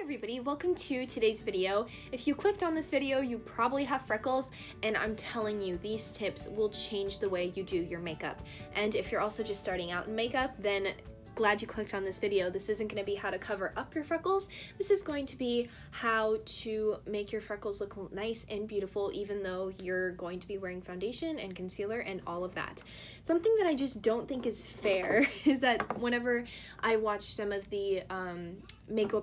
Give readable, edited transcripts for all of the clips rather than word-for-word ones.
everybody, welcome to today's video. If you clicked on this video, you probably have freckles, and I'm telling you, these tips will change the way you do your makeup. And if you're also just starting out in makeup, then glad you clicked on this video. This isn't going to be how to cover up your freckles. This is going to be how to make your freckles look nice and beautiful, even though you're going to be wearing foundation and concealer and all of that. Something that I just don't think is fair is that whenever I watched some of the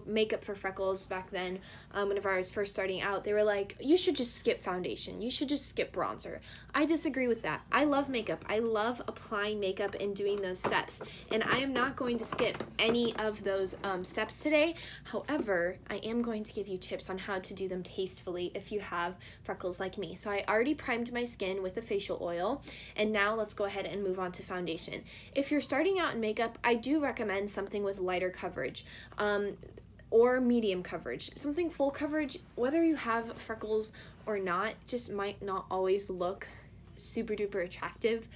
makeup for freckles back then, whenever I was first starting out, they were like, you should just skip foundation, you should just skip bronzer. I disagree with that. I love makeup. I love applying makeup and doing those steps, and I am not going to skip any of those steps today. However, I am going to give you tips on how to do them tastefully if you have freckles like me. So I already primed my skin with a facial oil, and now let's go ahead and move on to foundation. If you're starting out in makeup, I do recommend something with lighter coverage. Or medium coverage. Something full coverage, whether you have freckles or not, just might not always look super duper attractive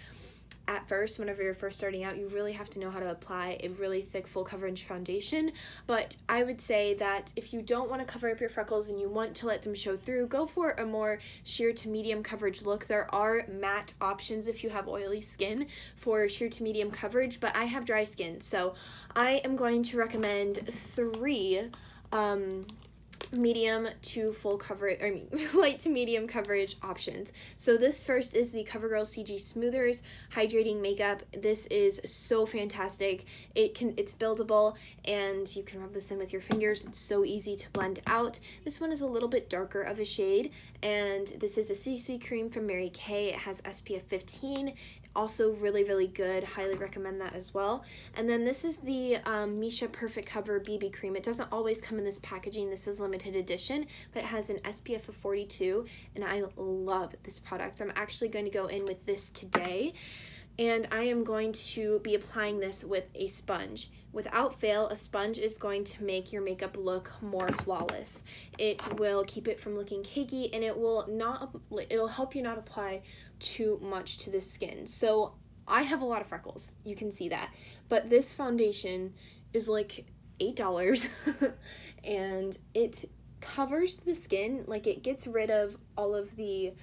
at first. Whenever you're first starting out, you really have to know how to apply a really thick full coverage foundation. But I would say that if you don't want to cover up your freckles and you want to let them show through, go for a more sheer to medium coverage look. There are matte options if you have oily skin for sheer to medium coverage, but I have dry skin, so I am going to recommend three medium to full coverage, light to medium coverage options. So this first is the CoverGirl CG Smoothers Hydrating Makeup. This is so fantastic. It's buildable, and you can rub this in with your fingers. It's so easy to blend out. This one is a little bit darker of a shade, and this is a CC cream from Mary Kay. It has SPF 15. Also really, really good. Highly recommend that as well. And then this is the Misha Perfect Cover BB Cream. It doesn't always come in this packaging. This is limited edition, but it has an SPF of 42, and I love this product. I'm actually going to go in with this today, and I am going to be applying this with a sponge. Without fail, a sponge is going to make your makeup look more flawless. It will keep it from looking cakey, and it'll help you not apply too much to the skin. So I have a lot of freckles, you can see that, but this foundation is like $8 and it covers the skin. Like, it gets rid of all of the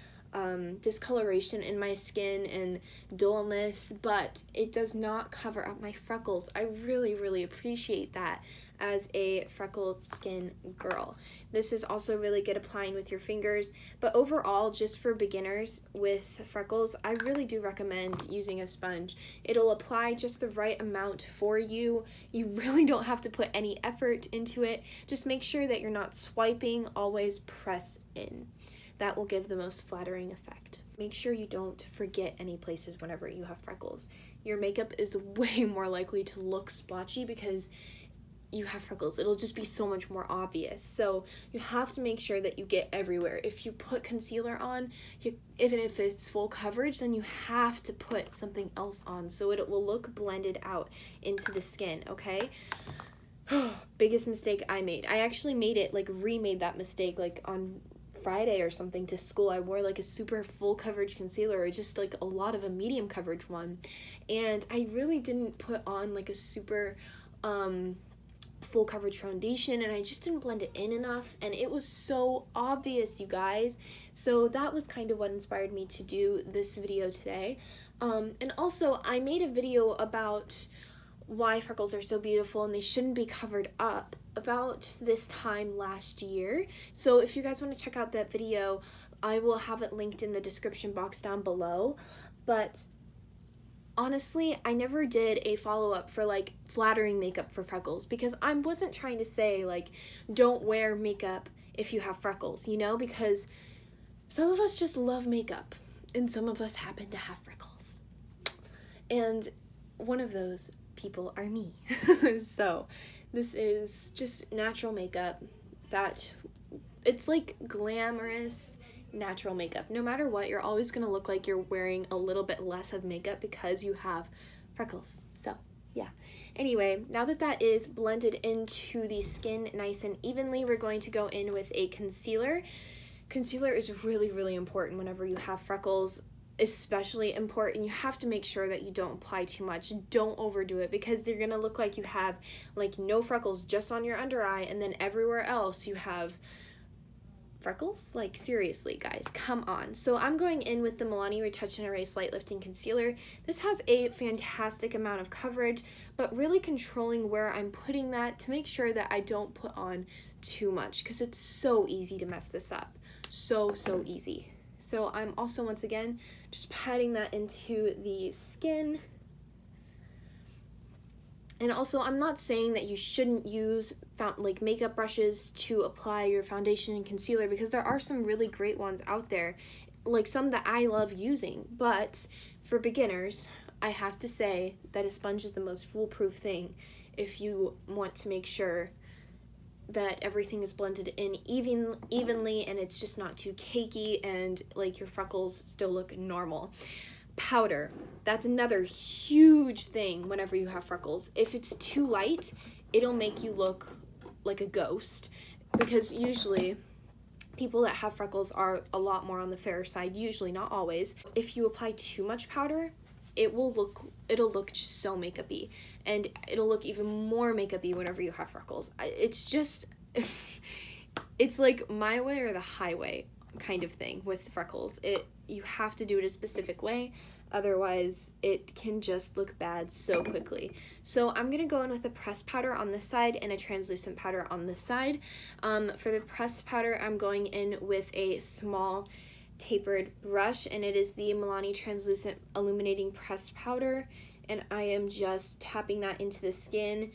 discoloration in my skin and dullness, but it does not cover up my freckles. I really, really appreciate that as a freckled skin girl. This is also really good applying with your fingers, but overall, just for beginners with freckles, I really do recommend using a sponge. It'll apply just the right amount for you. You really don't have to put any effort into it. Just make sure that you're not swiping, always press in. That will give the most flattering effect. Make sure you don't forget any places whenever you have freckles. Your makeup is way more likely to look splotchy because you have freckles. It'll just be so much more obvious. So you have to make sure that you get everywhere. If you put concealer on, even if it's full coverage, then you have to put something else on so it will look blended out into the skin, okay? Biggest mistake I made. I actually remade that mistake on Friday or something to school. I wore like a super full coverage concealer, or just like a lot of a medium coverage one, and I really didn't put on like a super full coverage foundation, and I just didn't blend it in enough, and it was so obvious, you guys. So that was kind of what inspired me to do this video today. And also, I made a video about why freckles are so beautiful and they shouldn't be covered up about this time last year. So if you guys want to check out that video, I will have it linked in the description box down below. But honestly, I never did a follow-up for like flattering makeup for freckles, because I wasn't trying to say like don't wear makeup if you have freckles, because some of us just love makeup and some of us happen to have freckles, and one of those people are me. So this is just natural makeup that it's like glamorous natural makeup. No matter what, you're always going to look like you're wearing a little bit less of makeup because you have freckles. So yeah, anyway, now that is blended into the skin nice and evenly, we're going to go in with a concealer. Concealer is really, really important whenever you have freckles. especially important. You have to make sure that you don't apply too much. Don't overdo it, because they're gonna look like you have like no freckles just on your under eye, and then everywhere else you have freckles. Like, seriously, guys, come on. So I'm going in with the Milani Retouch and Erase Light Lifting Concealer. This has a fantastic amount of coverage, but really controlling where I'm putting that to make sure that I don't put on too much, because it's so easy to mess this up. So easy. So I'm also, once again, just patting that into the skin. And also, I'm not saying that you shouldn't use like makeup brushes to apply your foundation and concealer, because there are some really great ones out there, like some that I love using. But for beginners, I have to say that a sponge is the most foolproof thing if you want to make sure that everything is blended in evenly and it's just not too cakey and like your freckles still look normal. Powder, that's another huge thing whenever you have freckles. If it's too light, it'll make you look like a ghost, because usually people that have freckles are a lot more on the fairer side, usually, not always. If you apply too much powder, it'll look just so makeup-y, and it'll look even more makeup-y whenever you have freckles. It's just it's like my way or the highway kind of thing with freckles. You have to do it a specific way, otherwise it can just look bad so quickly. So I'm going to go in with a pressed powder on this side and a translucent powder on this side. For the pressed powder, I'm going in with a small tapered brush, and it is the Milani Translucent Illuminating Pressed Powder, and I am just tapping that into the skin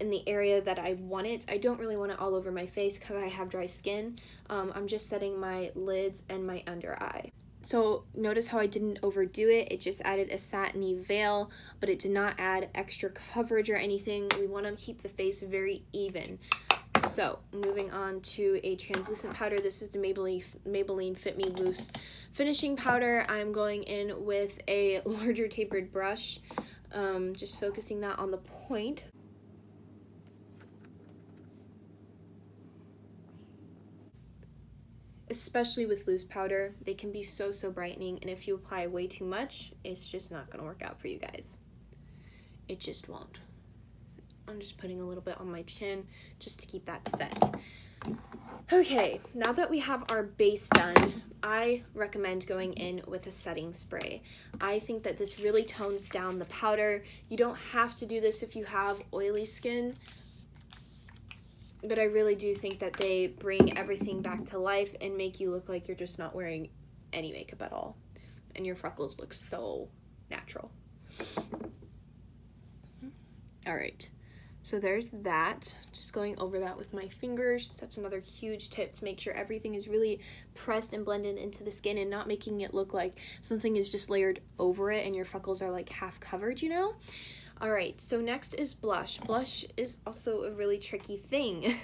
in the area that I want it. I don't really want it all over my face because I have dry skin. I'm just setting my lids and my under eye. So notice how I didn't overdo it. It just added a satiny veil, but it did not add extra coverage or anything. We want to keep the face very even. So moving on to a translucent powder. This is the Maybelline Fit Me Loose finishing powder. I'm going in with a larger tapered brush, just focusing that on the point. Especially with loose powder, they can be so brightening, and if you apply way too much, it's just not going to work out for you guys. It just won't. I'm just putting a little bit on my chin just to keep that set. Okay, now that we have our base done, I recommend going in with a setting spray. I think that this really tones down the powder. You don't have to do this if you have oily skin, but I really do think that they bring everything back to life and make you look like you're just not wearing any makeup at all, and your freckles look so natural. All right. So there's that, just going over that with my fingers. That's another huge tip, to make sure everything is really pressed and blended into the skin and not making it look like something is just layered over it and your freckles are like half covered, you know? All right, so next is blush. Blush is also a really tricky thing.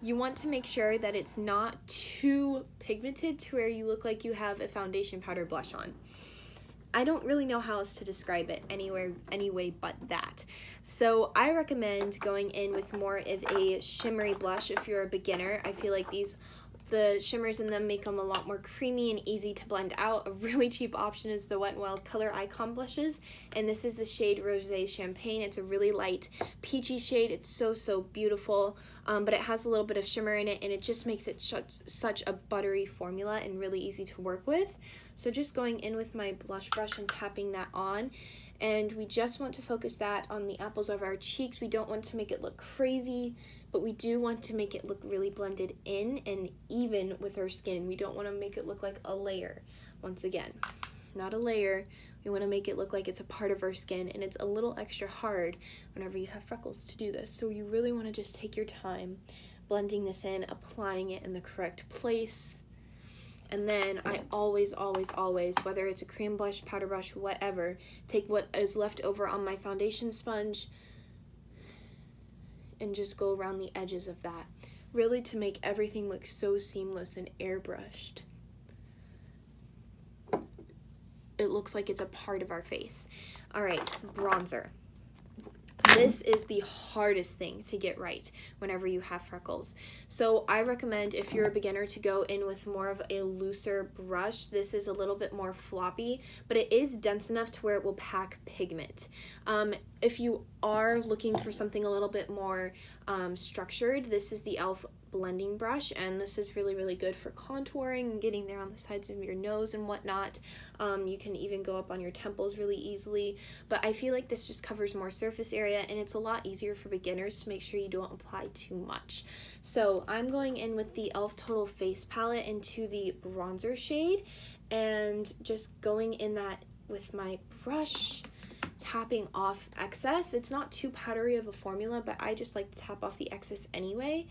You want to make sure that it's not too pigmented to where you look like you have a foundation powder blush on. I don't really know how else to describe it anyway but that. So I recommend going in with more of a shimmery blush if you're a beginner. I feel like the shimmers in them make them a lot more creamy and easy to blend out. A really cheap option is the Wet n Wild Color Icon blushes, and this is the shade Rosé Champagne. It's a really light peachy shade. It's so beautiful, but it has a little bit of shimmer in it, and it just makes it such a buttery formula and really easy to work with. So just going in with my blush brush and tapping that on, and we just want to focus that on the apples of our cheeks. We don't want to make it look crazy, but we do want to make it look really blended in and even with our skin. We don't want to make it look like a layer. Once again, not a layer. We want to make it look like it's a part of our skin, and it's a little extra hard whenever you have freckles to do this. So you really want to just take your time blending this in, applying it in the correct place. And then I always, whether it's a cream blush, powder brush, whatever, take what is left over on my foundation sponge and just go around the edges of that, really to make everything look so seamless and airbrushed. It looks like it's a part of our face. All right, bronzer. this is the hardest thing to get right whenever you have freckles. So I recommend, if you're a beginner, to go in with more of a looser brush. This is a little bit more floppy, but it is dense enough to where it will pack pigment. If you are looking for something a little bit more structured, this is the e.l.f. blending brush, and this is really, really good for contouring and getting there on the sides of your nose and whatnot. You can even go up on your temples really easily, but I feel like this just covers more surface area, and it's a lot easier for beginners to make sure you don't apply too much. So I'm going in with the e.l.f. Total Face palette into the bronzer shade, and just going in that with my brush, tapping off excess. It's not too powdery of a formula, but I just like to tap off the excess anyway.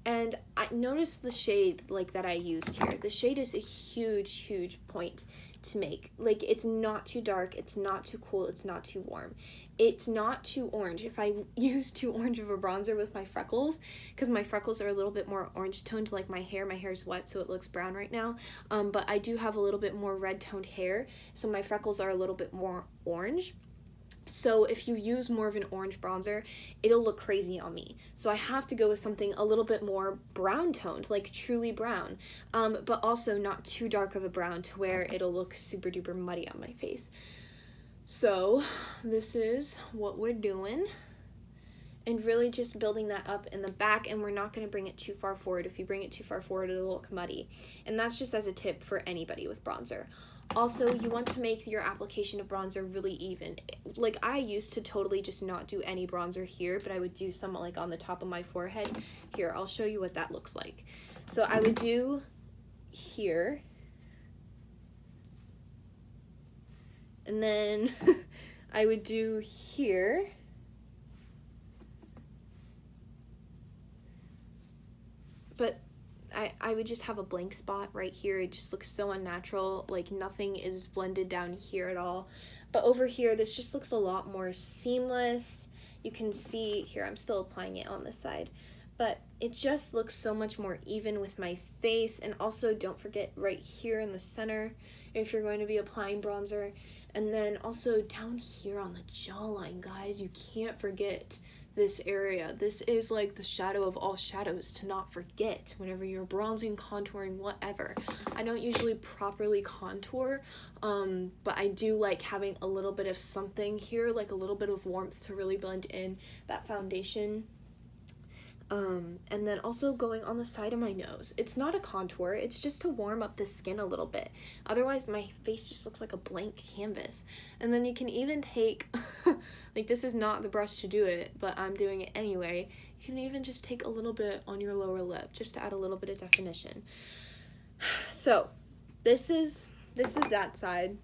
And I noticed the shade like that I used here. The shade is a huge point to make. Like, it's not too dark, it's not too cool, it's not too warm. It's not too orange. If I use too orange of a bronzer with my freckles, because my freckles are a little bit more orange toned like my hair's wet, so it looks brown right now, but I do have a little bit more red toned hair, so my freckles are a little bit more orange. So if you use more of an orange bronzer, it'll look crazy on me. So I have to go with something a little bit more brown toned, like truly brown, but also not too dark of a brown to where it'll look super duper muddy on my face. So this is what we're doing, and really just building that up in the back, and we're not going to bring it too far forward. If you bring it too far forward, it'll look muddy, and that's just as a tip for anybody with bronzer. Also, you want to make your application of bronzer really even. Like, I used to totally just not do any bronzer here, but I would do some like on the top of my forehead. Here, I'll show you what that looks like. So I would do here, and then I would do here, but I would just have a blank spot right here. It just looks so unnatural, like nothing is blended down here at all. But over here, this just looks a lot more seamless. You can see here, I'm still applying it on this side, but it just looks so much more even with my face. And also, don't forget right here in the center if you're going to be applying bronzer. And then also down here on the jawline, guys, you can't forget this area. This is like the shadow of all shadows to not forget whenever you're bronzing, contouring, whatever. I don't usually properly contour, but I do like having a little bit of something here, like a little bit of warmth to really blend in that foundation. And then also going on the side of my nose. It's not a contour, it's just to warm up the skin a little bit. Otherwise, my face just looks like a blank canvas. And then you can even take, like, this is not the brush to do it, but I'm doing it anyway. You can even just take a little bit on your lower lip, just to add a little bit of definition. So, this is that side.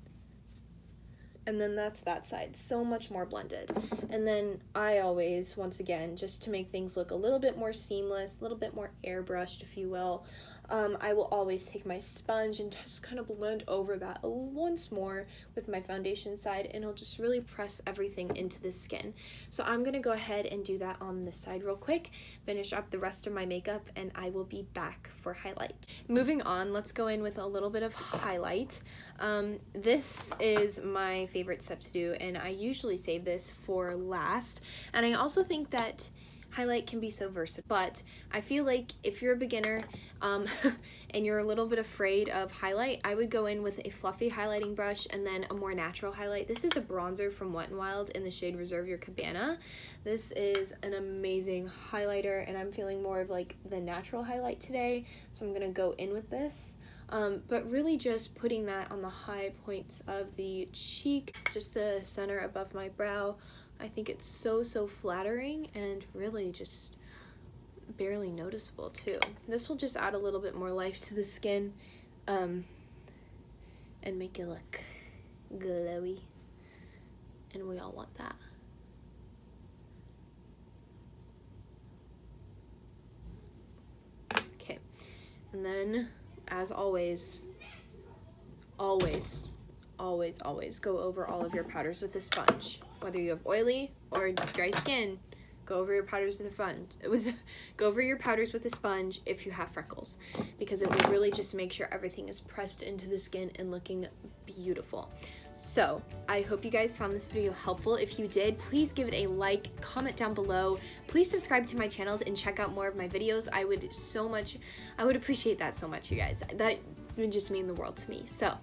And then that's that side, so much more blended. And then I always, once again, just to make things look a little bit more seamless, a little bit more airbrushed, if you will, I will always take my sponge and just kind of blend over that once more with my foundation side, and I'll just really press everything into the skin. So I'm going to go ahead and do that on this side real quick, finish up the rest of my makeup, and I will be back for highlight. Moving on, let's go in with a little bit of highlight. This is my favorite step to do, and I usually save this for last, and I also think that highlight can be so versatile, but I feel like if you're a beginner and you're a little bit afraid of highlight, I would go in with a fluffy highlighting brush and then a more natural highlight. This is a bronzer from Wet n Wild in the shade Reserve Your Cabana. This is an amazing highlighter, and I'm feeling more of like the natural highlight today, so I'm gonna go in with this. But really just putting that on the high points of the cheek, just the center above my brow. I think it's so flattering and really just barely noticeable too. This will just add a little bit more life to the skin, and make it look glowy, and we all want that. Okay, and then as always go over all of your powders with a sponge. Whether you have oily or dry skin, Go over your powders with a go over your powders with a sponge if you have freckles, because it will really just make sure everything is pressed into the skin and looking beautiful. So I hope you guys found this video helpful. If you did, please give it a like, comment down below. Please subscribe to my channel and check out more of my videos. I would appreciate that so much, you guys. That would just mean the world to me. So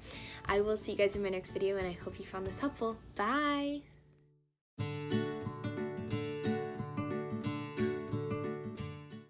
I will see you guys in my next video, and I hope you found this helpful. Bye.